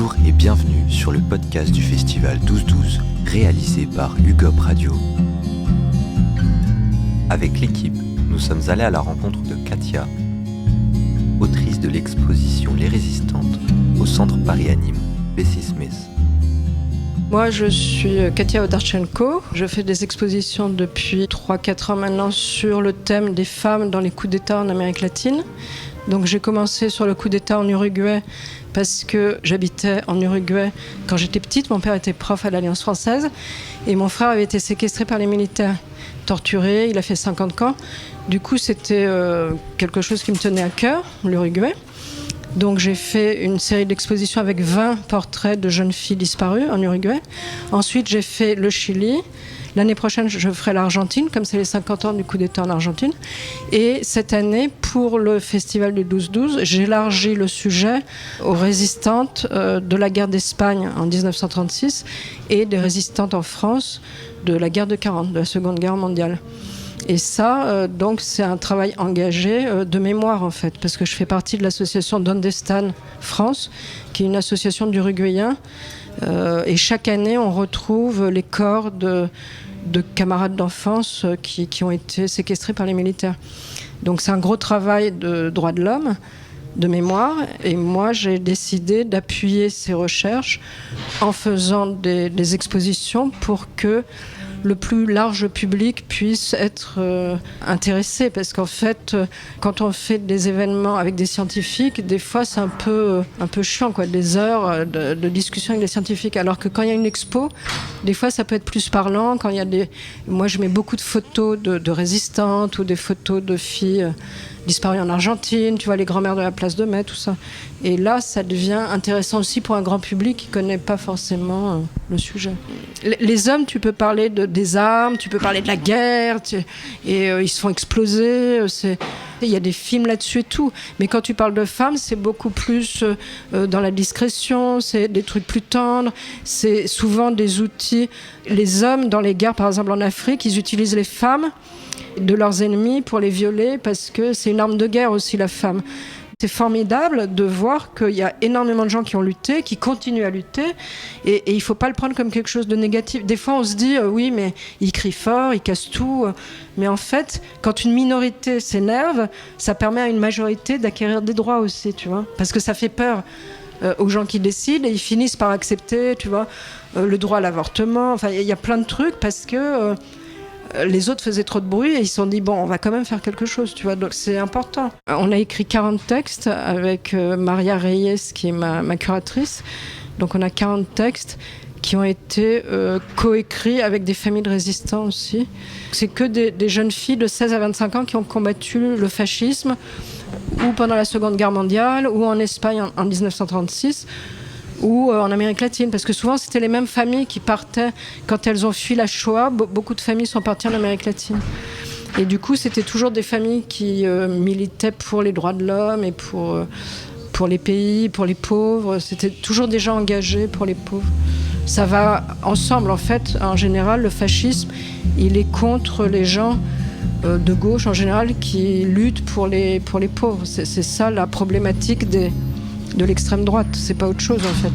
Bonjour et bienvenue sur le podcast du festival 12-12, réalisé par UGOP Radio. Avec l'équipe, nous sommes allés à la rencontre de Katia, autrice de l'exposition Les Résistantes au Centre Paris-Anime Bessie Smith. Moi, je suis Katia Odarchenko. Je fais des expositions depuis 3-4 ans maintenant sur le thème des femmes dans les coups d'État en Amérique latine. Donc j'ai commencé sur le coup d'État en Uruguay parce que j'habitais en Uruguay quand j'étais petite. Mon père était prof à l'Alliance française et mon frère avait été séquestré par les militaires, torturé, il a fait 50 camps. Du coup, c'était quelque chose qui me tenait à cœur, l'Uruguay. Donc j'ai fait une série d'expositions avec 20 portraits de jeunes filles disparues en Uruguay. Ensuite, j'ai fait le Chili. L'année prochaine, je ferai l'Argentine, comme c'est les 50 ans du coup d'État en Argentine. Et cette année, pour le festival du 12-12, j'élargis le sujet aux résistantes de la guerre d'Espagne en 1936 et des résistantes en France de la guerre de 40, de la Seconde Guerre mondiale. Et ça, donc, c'est un travail engagé de mémoire, en fait, parce que je fais partie de l'association Donde Están France, qui est une association d'Uruguayens. Et chaque année, on retrouve les corps de camarades d'enfance qui ont été séquestrés par les militaires. Donc c'est un gros travail de droits de l'homme, de mémoire. Et moi, j'ai décidé d'appuyer ces recherches en faisant des expositions pour que le plus large public puisse être intéressé. Parce qu'en fait, quand on fait des événements avec des scientifiques, des fois c'est un peu chiant, quoi, des heures de discussion avec des scientifiques. Alors que quand il y a une expo, des fois ça peut être plus parlant. Quand il y a moi je mets beaucoup de photos de résistantes ou des photos de filles disparues en Argentine, tu vois, les grand-mères de la place de Mai, tout ça. Et là, ça devient intéressant aussi pour un grand public qui ne connaît pas forcément le sujet. Les hommes, tu peux parler des armes, tu peux parler de la guerre, et ils se font exploser. Il y a des films là-dessus et tout. Mais quand tu parles de femmes, c'est beaucoup plus dans la discrétion, c'est des trucs plus tendres, c'est souvent des outils. Les hommes, dans les guerres, par exemple en Afrique, ils utilisent les femmes de leurs ennemis pour les violer parce que c'est une arme de guerre aussi, la femme. C'est formidable de voir qu'il y a énormément de gens qui ont lutté, qui continuent à lutter, et il ne faut pas le prendre comme quelque chose de négatif. Des fois, on se dit, oui, mais ils crient fort, ils cassent tout. Mais en fait, quand une minorité s'énerve, ça permet à une majorité d'acquérir des droits aussi, tu vois. Parce que ça fait peur aux gens qui décident, et ils finissent par accepter, tu vois, le droit à l'avortement. Enfin, il y a plein de trucs parce que les autres faisaient trop de bruit et ils se sont dit, bon, on va quand même faire quelque chose, tu vois, donc c'est important. On a écrit 40 textes avec Maria Reyes, qui est ma curatrice. Donc on a 40 textes qui ont été coécrits avec des familles de résistants aussi. C'est que des jeunes filles de 16 à 25 ans qui ont combattu le fascisme, ou pendant la Seconde Guerre mondiale, ou en Espagne en 1936, ou en Amérique latine, parce que souvent c'était les mêmes familles qui partaient quand elles ont fui la Shoah. Beaucoup de familles sont parties en Amérique latine. Et du coup, c'était toujours des familles qui militaient pour les droits de l'homme et pour les pays, pour les pauvres. C'était toujours des gens engagés pour les pauvres. Ça va ensemble, en fait. En général, le fascisme, il est contre les gens de gauche, en général, qui luttent pour les pauvres. C'est ça la problématique de l'extrême droite, c'est pas autre chose en fait.